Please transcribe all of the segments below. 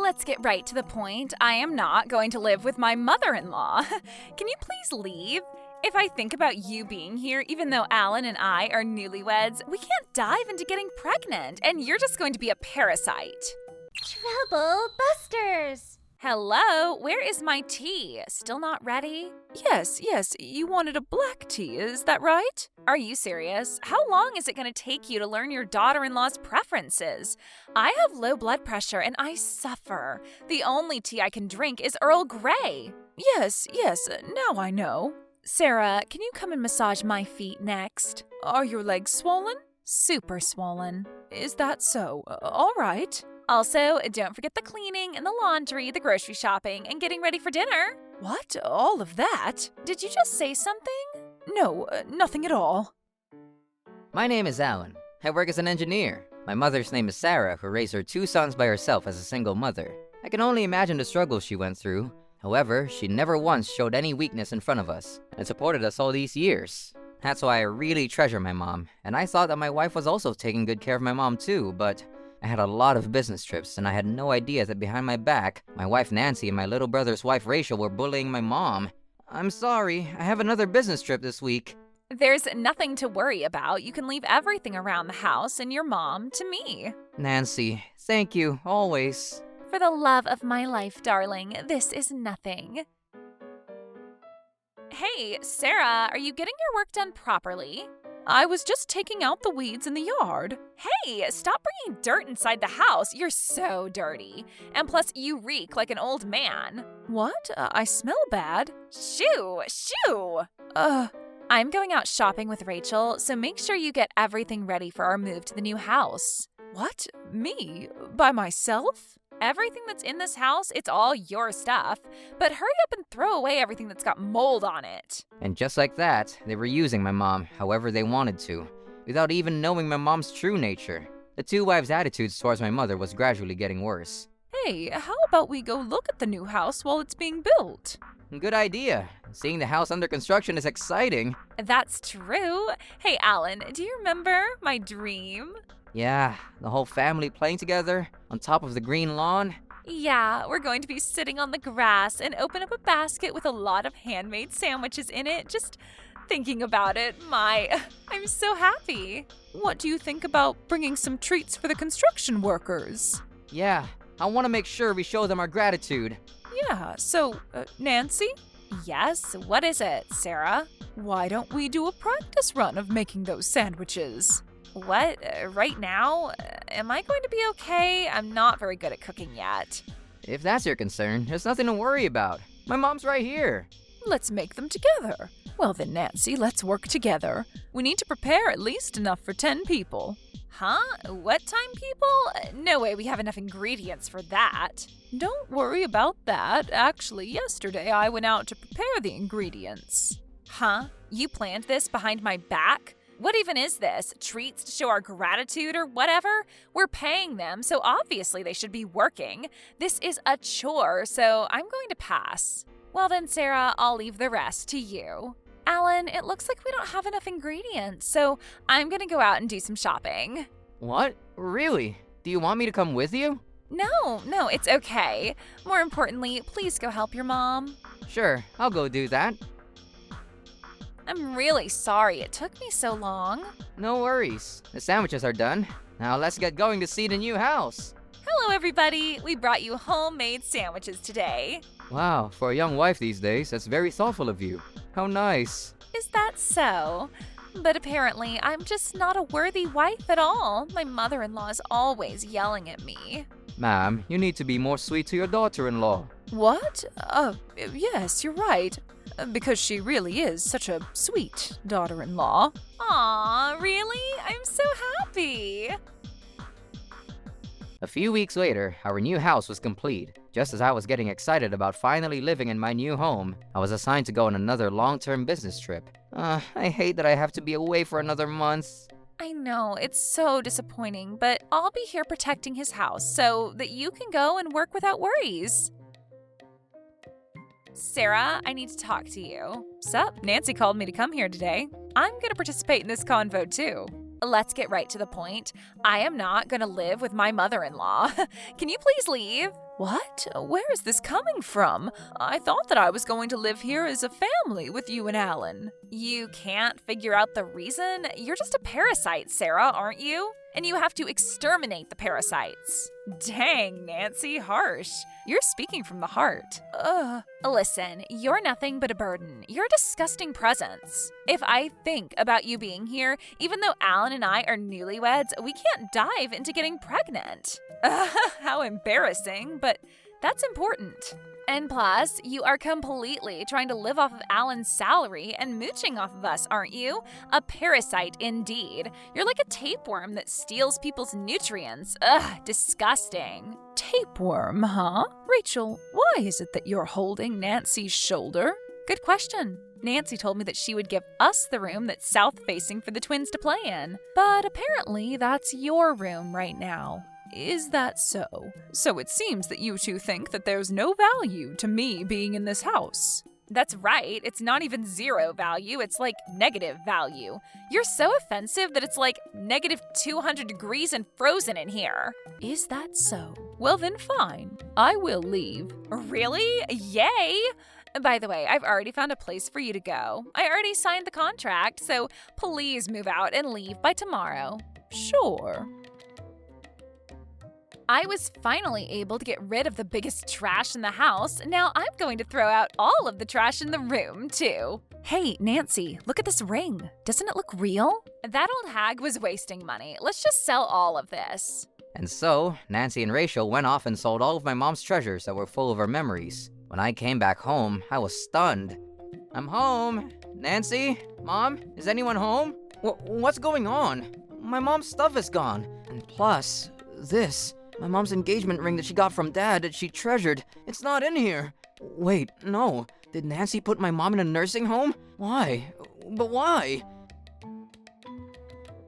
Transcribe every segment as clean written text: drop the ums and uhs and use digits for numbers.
Let's get right to the point. I am not going to live with my mother-in-law. Can you please leave? If I think about you being here, even though Alan and I are newlyweds, we can't dive into getting pregnant, and you're just going to be a parasite. Trouble Busters! Hello, where is my tea? Still not ready? Yes, you wanted a black tea, is that right? Are you serious? How long is it going to take you to learn your daughter-in-law's preferences? I have low blood pressure and I suffer. The only tea I can drink is Earl Grey. Yes, now I know. Sarah, can you come and massage my feet next? Are your legs swollen? Super swollen. Is that so? All right. Also, don't forget the cleaning and the laundry, the grocery shopping, and getting ready for dinner. What? All of that? Did you just say something? No, nothing at all. My name is Alan. I work as an engineer. My mother's name is Sarah, who raised her 2 sons by herself as a single mother. I can only imagine the struggles she went through. However, she never once showed any weakness in front of us, and supported us all these years. That's why I really treasure my mom, and I thought that my wife was also taking good care of my mom too, but I had a lot of business trips, and I had no idea that behind my back, my wife Nancy and my little brother's wife Rachel were bullying my mom. I'm sorry, I have another business trip this week. There's nothing to worry about. You can leave everything around the house and your mom to me. Nancy, thank you, always. For the love of my life, darling, this is nothing. Hey, Sarah, are you getting your work done properly? I was just taking out the weeds in the yard. Hey, stop bringing dirt inside the house. You're so dirty. And plus, you reek like an old man. What? I smell bad. Shoo! I'm going out shopping with Rachel, so make sure you get everything ready for our move to the new house. What? Me? By myself? Everything that's in this house, it's all your stuff. But hurry up and throw away everything that's got mold on it. And just like that, they were using my mom however they wanted to, without even knowing my mom's true nature. The 2 wives' attitudes towards my mother was gradually getting worse. Hey, how about we go look at the new house while it's being built? Good idea. Seeing the house under construction is exciting. That's true. Hey, Alan, do you remember my dream? Yeah, the whole family playing together on top of the green lawn. Yeah, we're going to be sitting on the grass and open up a basket with a lot of handmade sandwiches in it. Just thinking about it, I'm so happy. What do you think about bringing some treats for the construction workers? Yeah, I want to make sure we show them our gratitude. Yeah, so, Nancy? Yes, what is it, Sarah? Why don't we do a practice run of making those sandwiches? What? Right now? Am I going to be okay? I'm not very good at cooking yet. If that's your concern, there's nothing to worry about. My mom's right here. Let's make them together. Well then, Nancy, let's work together. We need to prepare at least enough for 10 people. Huh? What time people? No way we have enough ingredients for that. Don't worry about that. Actually, yesterday I went out to prepare the ingredients. Huh? You planned this behind my back? What even is this? Treats to show our gratitude or whatever? We're paying them, so obviously they should be working. This is a chore, so I'm going to pass. Well then, Sarah, I'll leave the rest to you. Alan, it looks like we don't have enough ingredients, so I'm gonna go out and do some shopping. What? Really? Do you want me to come with you? No, it's okay. More importantly, please go help your mom. Sure, I'll go do that. I'm really sorry it took me so long. No worries. The sandwiches are done. Now let's get going to see the new house. Hello, everybody. We brought you homemade sandwiches today. Wow, for a young wife these days, that's very thoughtful of you. How nice. Is that so? But apparently, I'm just not a worthy wife at all. My mother-in-law is always yelling at me. Ma'am, you need to be more sweet to your daughter-in-law. What? Yes, you're right. Because she really is such a sweet daughter-in-law. Aw, really? I'm so happy. A few weeks later, our new house was complete. Just as I was getting excited about finally living in my new home, I was assigned to go on another long-term business trip. I hate that I have to be away for another month. I know, it's so disappointing, but I'll be here protecting his house so that you can go and work without worries. Sarah, I need to talk to you. Sup? Nancy called me to come here today. I'm gonna participate in this convo too. Let's get right to the point. I am not gonna live with my mother-in-law. Can you please leave? What? Where is this coming from? I thought that I was going to live here as a family with you and Alan. You can't figure out the reason? You're just a parasite, Sarah, aren't you? And you have to exterminate the parasites. Dang, Nancy, harsh. You're speaking from the heart. Ugh. Listen, you're nothing but a burden. You're a disgusting presence. If I think about you being here, even though Alan and I are newlyweds, we can't dive into getting pregnant. How embarrassing, but that's important. And plus, you are completely trying to live off of Alan's salary and mooching off of us, aren't you? A parasite indeed. You're like a tapeworm that steals people's nutrients. Ugh, disgusting. Tapeworm, huh? Rachel, why is it that you're holding Nancy's shoulder? Good question. Nancy told me that she would give us the room that's south-facing for the twins to play in. But apparently, that's your room right now. Is that so? So it seems that you two think that there's no value to me being in this house. That's right. It's not even zero value. It's like negative value. You're so offensive that it's like negative 200 degrees and frozen in here. Is that so? Well then fine. I will leave. Really? Yay! By the way, I've already found a place for you to go. I already signed the contract, so please move out and leave by tomorrow. Sure. I was finally able to get rid of the biggest trash in the house. Now I'm going to throw out all of the trash in the room, too. Hey, Nancy, look at this ring. Doesn't it look real? That old hag was wasting money. Let's just sell all of this. And so, Nancy and Rachel went off and sold all of my mom's treasures that were full of her memories. When I came back home, I was stunned. I'm home. Nancy? Mom? Is anyone home? What's going on? My mom's stuff is gone. And plus, this... my mom's engagement ring that she got from Dad that she treasured. It's not in here. Wait, no. Did Nancy put my mom in a nursing home? Why? But why?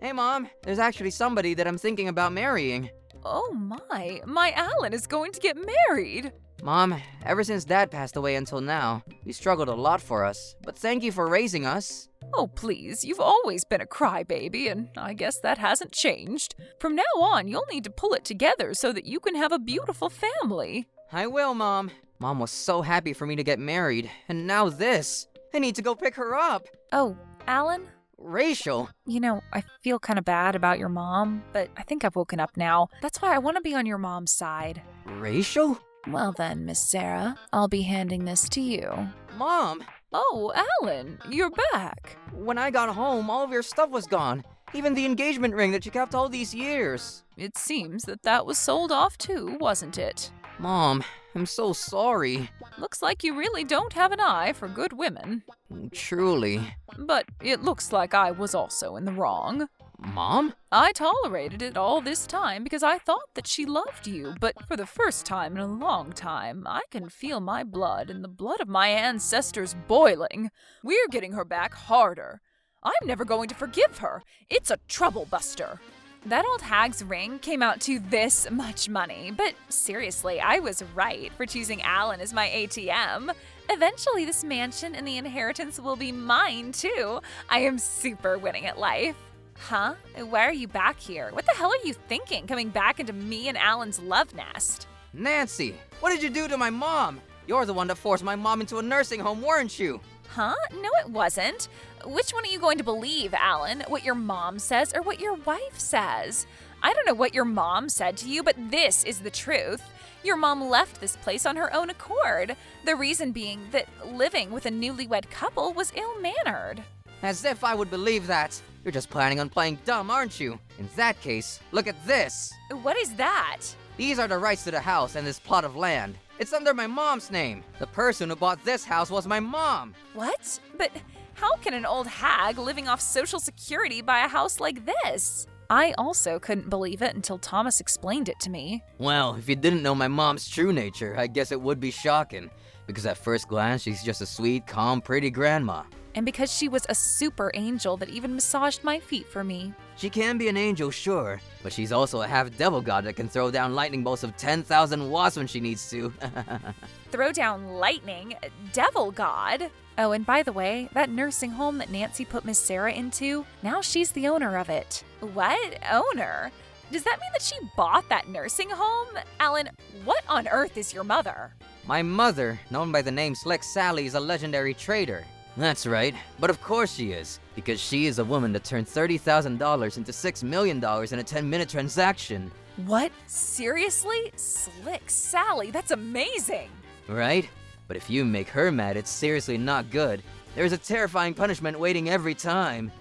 Hey, Mom. There's actually somebody that I'm thinking about marrying. Oh my Alan is going to get married. Mom, ever since Dad passed away until now, we struggled a lot for us. But thank you for raising us. Oh, please, you've always been a crybaby, and I guess that hasn't changed. From now on, you'll need to pull it together so that you can have a beautiful family. I will, Mom. Mom was so happy for me to get married, and now this. I need to go pick her up. Oh, Alan? Rachel. You know, I feel kind of bad about your mom, but I think I've woken up now. That's why I want to be on your mom's side. Rachel? Well then, Miss Sarah, I'll be handing this to you. Mom! Oh, Alan, you're back. When I got home, all of your stuff was gone. Even the engagement ring that you kept all these years. It seems that was sold off too, wasn't it? Mom, I'm so sorry. Looks like you really don't have an eye for good women. Truly. But it looks like I was also in the wrong. Mom? I tolerated it all this time because I thought that she loved you, but for the first time in a long time, I can feel my blood and the blood of my ancestors boiling. We're getting her back harder. I'm never going to forgive her. It's a trouble buster. That old hag's ring came out to this much money, but seriously, I was right for choosing Alan as my ATM. Eventually, this mansion and the inheritance will be mine, too. I am super winning at life. Huh? Why are you back here? What the hell are you thinking, coming back into me and Alan's love nest? Nancy, what did you do to my mom? You're the one that forced my mom into a nursing home, weren't you? Huh? No, it wasn't. Which one are you going to believe, Alan? What your mom says or what your wife says? I don't know what your mom said to you, but this is the truth. Your mom left this place on her own accord. The reason being that living with a newlywed couple was ill-mannered. As if I would believe that. You're just planning on playing dumb, aren't you? In that case, look at this. What is that? These are the rights to the house and this plot of land. It's under my mom's name. The person who bought this house was my mom. What? But how can an old hag living off Social Security buy a house like this? I also couldn't believe it until Thomas explained it to me. Well, if you didn't know my mom's true nature, I guess it would be shocking. Because at first glance, she's just a sweet, calm, pretty grandma. And because she was a super angel that even massaged my feet for me. She can be an angel, sure, but she's also a half-devil god that can throw down lightning bolts of 10,000 watts when she needs to. Throw down lightning? Devil god? Oh, and by the way, that nursing home that Nancy put Miss Sarah into, now she's the owner of it. What? Owner? Does that mean that she bought that nursing home? Alan, what on earth is your mother? My mother, known by the name Slick Sally, is a legendary trader. That's right, but of course she is, because she is a woman that turned $30,000 into $6 million in a 10-minute transaction. What? Seriously? Slick Sally, that's amazing! Right? But if you make her mad, it's seriously not good. There's a terrifying punishment waiting every time.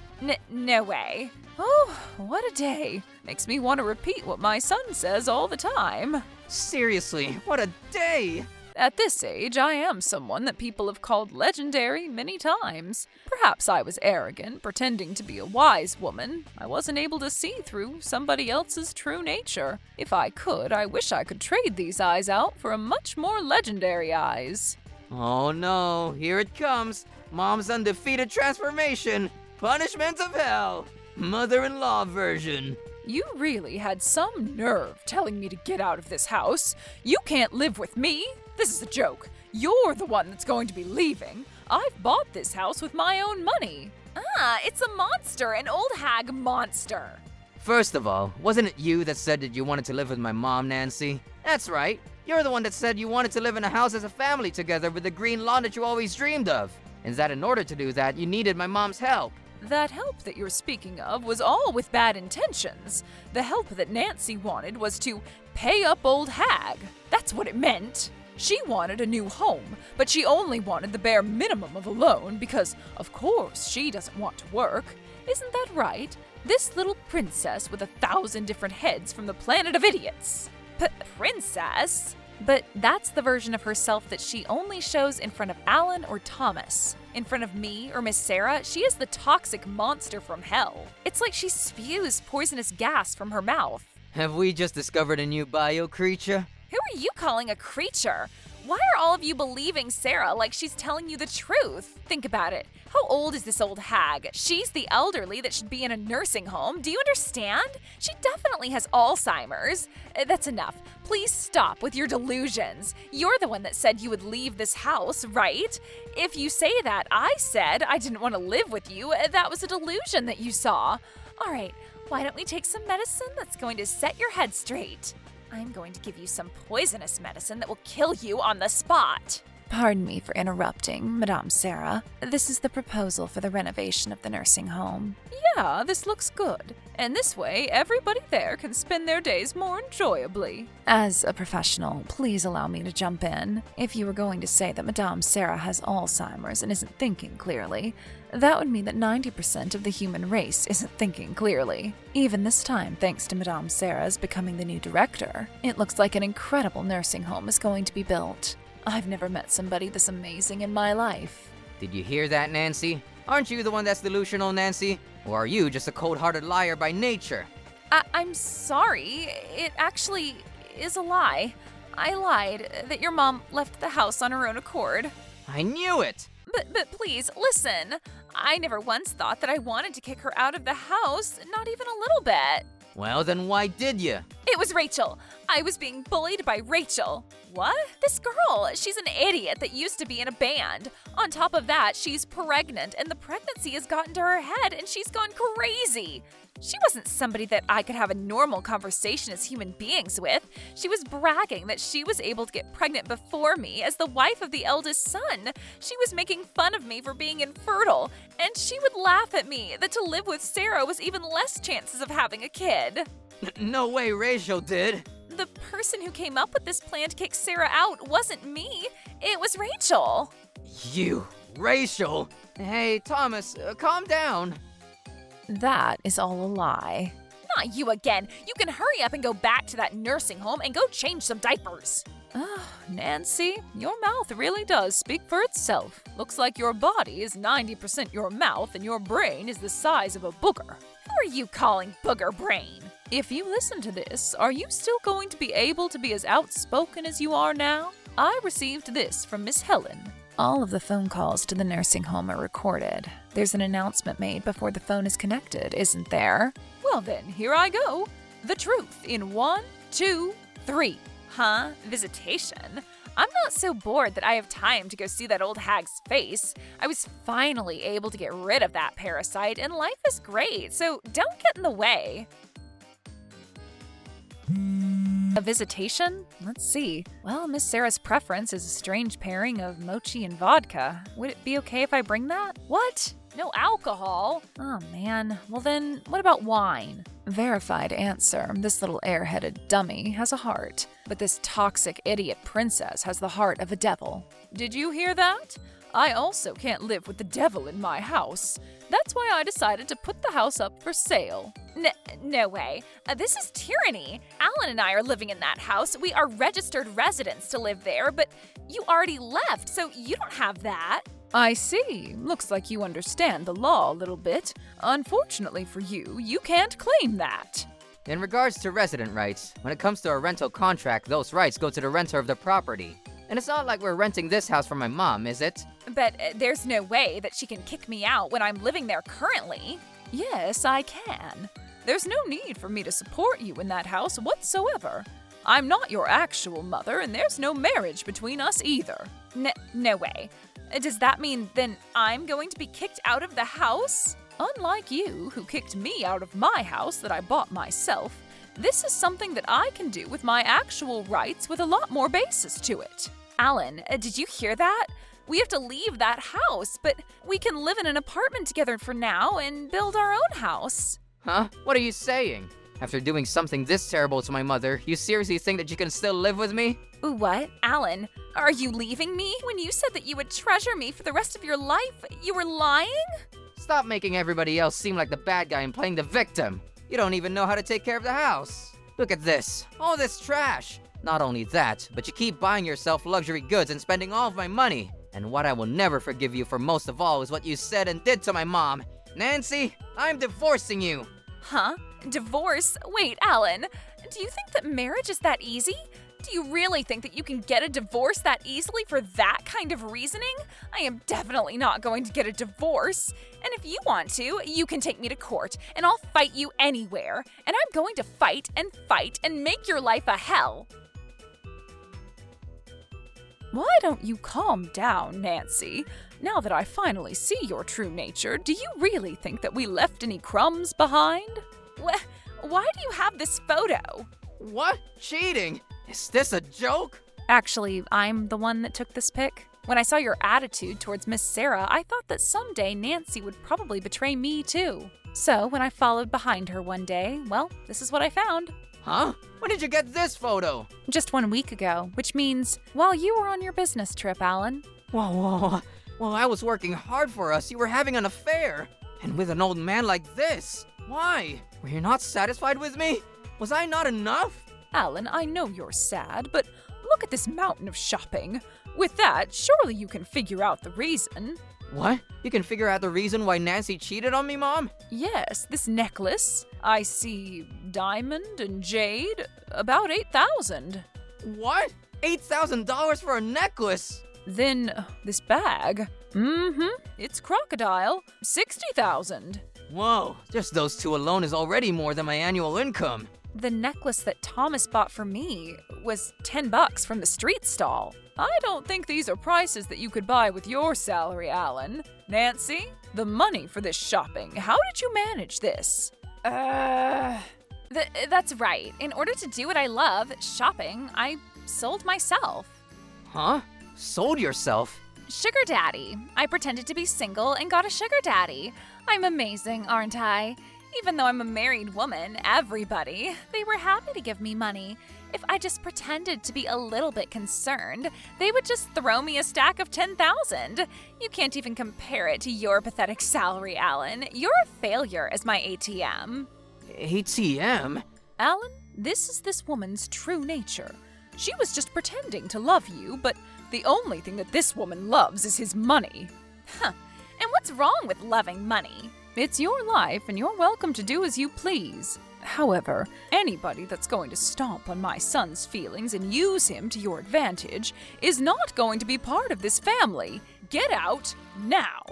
No way. Oh, what a day. Makes me want to repeat what my son says all the time. Seriously, what a day! At this age, I am someone that people have called legendary many times. Perhaps I was arrogant, pretending to be a wise woman. I wasn't able to see through somebody else's true nature. If I could, I wish I could trade these eyes out for a much more legendary eyes. Oh no, here it comes. Mom's undefeated transformation. Punishment of hell. Mother-in-law version. You really had some nerve telling me to get out of this house. You can't live with me. This is a joke. You're the one that's going to be leaving. I've bought this house with my own money. Ah, it's a monster, an old hag monster. First of all, wasn't it you that said that you wanted to live with my mom, Nancy? That's right. You're the one that said you wanted to live in a house as a family together with the green lawn that you always dreamed of. And that in order to do that, you needed my mom's help. That help that you're speaking of was all with bad intentions. The help that Nancy wanted was to pay up old hag. That's what it meant. She wanted a new home, but she only wanted the bare minimum of a loan because, of course, she doesn't want to work. Isn't that right? This little princess with 1,000 different heads from the planet of idiots. Princess? But that's the version of herself that she only shows in front of Alan or Thomas. In front of me or Miss Sarah, she is the toxic monster from hell. It's like she spews poisonous gas from her mouth. Have we just discovered a new bio creature? Who are you calling a creature? Why are all of you believing Sarah like she's telling you the truth? Think about it. How old is this old hag? She's the elderly that should be in a nursing home. Do you understand? She definitely has Alzheimer's. That's enough. Please stop with your delusions. You're the one that said you would leave this house, right? If you say that I said I didn't want to live with you, that was a delusion that you saw. All right, why don't we take some medicine that's going to set your head straight? I'm going to give you some poisonous medicine that will kill you on the spot. Pardon me for interrupting, Madame Sarah. This is the proposal for the renovation of the nursing home. Yeah, this looks good. And this way, everybody there can spend their days more enjoyably. As a professional, please allow me to jump in. If you were going to say that Madame Sarah has Alzheimer's and isn't thinking clearly, that would mean that 90% of the human race isn't thinking clearly. Even this time, thanks to Madame Sarah's becoming the new director, it looks like an incredible nursing home is going to be built. I've never met somebody this amazing in my life. Did you hear that, Nancy? Aren't you the one that's delusional, Nancy? Or are you just a cold-hearted liar by nature? I'm sorry. It actually is a lie. I lied that your mom left the house on her own accord. I knew it! But please, listen. I never once thought that I wanted to kick her out of the house, not even a little bit. Well, then why did you? It was Rachel. I was being bullied by Rachel. What? This girl, she's an idiot that used to be in a band. On top of that, she's pregnant, and the pregnancy has gotten to her head, and she's gone crazy. She wasn't somebody that I could have a normal conversation as human beings with. She was bragging that she was able to get pregnant before me as the wife of the eldest son. She was making fun of me for being infertile, and she would laugh at me that to live with Sarah was even less chances of having a kid. No way Rachel did. The person who came up with this plan to kick Sarah out wasn't me. It was Rachel. You, Rachel? Hey, Thomas, calm down. That is all a lie. Not you again. You can hurry up and go back to that nursing home and go change some diapers. Nancy, your mouth really does speak for itself. Looks like your body is 90% your mouth and your brain is the size of a booger. Who are you calling booger brain? If you listen to this, are you still going to be able to be as outspoken as you are now? I received this from Miss Helen. All of the phone calls to the nursing home are recorded. There's an announcement made before the phone is connected, isn't there? Well then, here I go. The truth in 1, 2, 3. Huh? Visitation? I'm not so bored that I have time to go see that old hag's face. I was finally able to get rid of that parasite, and life is great, so don't get in the way. A visitation? Let's see. Well, Miss Sarah's preference is a strange pairing of mochi and vodka. Would it be okay if I bring that? What? No alcohol? Oh man. Well then, what about wine? Verified answer. This little airheaded dummy has a heart, but this toxic idiot princess has the heart of a devil. Did you hear that? I also can't live with the devil in my house. That's why I decided to put the house up for sale. No way. This is tyranny. Alan and I are living in that house. We are registered residents to live there, but you already left, so you don't have that. I see. Looks like you understand the law a little bit. Unfortunately for you, you can't claim that. In regards to resident rights, when it comes to a rental contract, those rights go to the renter of the property. And it's not like we're renting this house from my mom, is it? But there's no way that she can kick me out when I'm living there currently. Yes, I can. There's no need for me to support you in that house whatsoever. I'm not your actual mother, and there's no marriage between us either. No way. Does that mean then I'm going to be kicked out of the house? Unlike you, who kicked me out of my house that I bought myself, this is something that I can do with my actual rights with a lot more basis to it. Alan, did you hear that? We have to leave that house, but we can live in an apartment together for now and build our own house. Huh? What are you saying? After doing something this terrible to my mother, you seriously think that you can still live with me? What? Alan, are you leaving me? When you said that you would treasure me for the rest of your life, you were lying? Stop making everybody else seem like the bad guy and playing the victim. You don't even know how to take care of the house. Look at this. All this trash. Not only that, but you keep buying yourself luxury goods and spending all of my money. And what I will never forgive you for most of all is what you said and did to my mom. Nancy, I'm divorcing you. Huh? Divorce? Wait, Alan, do you think that marriage is that easy? Do you really think that you can get a divorce that easily for that kind of reasoning? I am definitely not going to get a divorce. And if you want to, you can take me to court, and I'll fight you anywhere. And I'm going to fight and make your life a hell. Why don't you calm down, Nancy? Now that I finally see your true nature, do you really think that we left any crumbs behind? Why do you have this photo? What? Cheating? Is this a joke? Actually, I'm the one that took this pic. When I saw your attitude towards Miss Sarah, I thought that someday Nancy would probably betray me too. So when I followed behind her one day, well, this is what I found. Huh? When did you get this photo? Just 1 week ago, which means while you were on your business trip, Alan. Whoa. While I was working hard for us, you were having an affair. And with an old man like this. Why? Were you not satisfied with me? Was I not enough? Alan, I know you're sad, but look at this mountain of shopping. With that, surely you can figure out the reason. What? You can figure out the reason why Nancy cheated on me, Mom? Yes, this necklace. I see diamond and jade, about $8,000. What? $8,000 for a necklace? Then this bag. It's crocodile, $60,000. Whoa, just those two alone is already more than my annual income. The necklace that Thomas bought for me was $10 from the street stall. I don't think these are prices that you could buy with your salary, Alan. Nancy, the money for this shopping, how did you manage this? That's right. In order to do what I love, shopping, I sold myself. Huh? Sold yourself? Sugar daddy. I pretended to be single and got a sugar daddy. I'm amazing, aren't I? Even though I'm a married woman, they were happy to give me money. If I just pretended to be a little bit concerned, they would just throw me a stack of $10,000. You can't even compare it to your pathetic salary, Alan. You're a failure as my ATM. ATM? Alan, this is this woman's true nature. She was just pretending to love you, but the only thing that this woman loves is his money. Huh. And what's wrong with loving money? It's your life, and you're welcome to do as you please. However, anybody that's going to stomp on my son's feelings and use him to your advantage is not going to be part of this family. Get out now.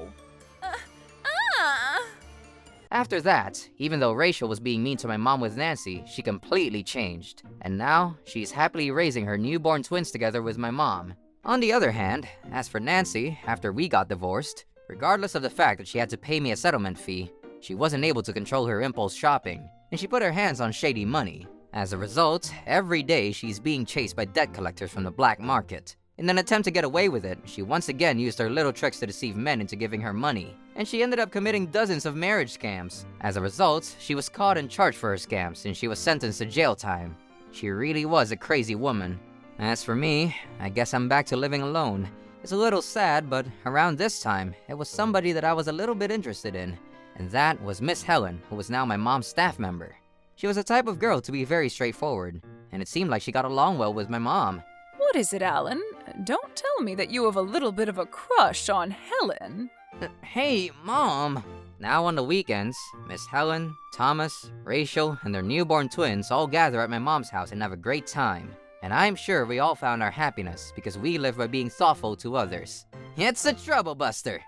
After that, even though Rachel was being mean to my mom with Nancy, she completely changed. And now, she's happily raising her newborn twins together with my mom. On the other hand, as for Nancy, after we got divorced, regardless of the fact that she had to pay me a settlement fee, she wasn't able to control her impulse shopping, and she put her hands on shady money. As a result, every day she's being chased by debt collectors from the black market. In an attempt to get away with it, she once again used her little tricks to deceive men into giving her money, and she ended up committing dozens of marriage scams. As a result, she was caught and charged for her scams, and she was sentenced to jail time. She really was a crazy woman. As for me, I guess I'm back to living alone. It's a little sad, but around this time, it was somebody that I was a little bit interested in, and that was Miss Helen, who was now my mom's staff member. She was the type of girl to be very straightforward, and it seemed like she got along well with my mom. What is it, Alan? Don't tell me that you have a little bit of a crush on Helen. Hey, Mom! Now on the weekends, Miss Helen, Thomas, Rachel, and their newborn twins all gather at my mom's house and have a great time. And I'm sure we all found our happiness because we live by being thoughtful to others. It's a trouble buster!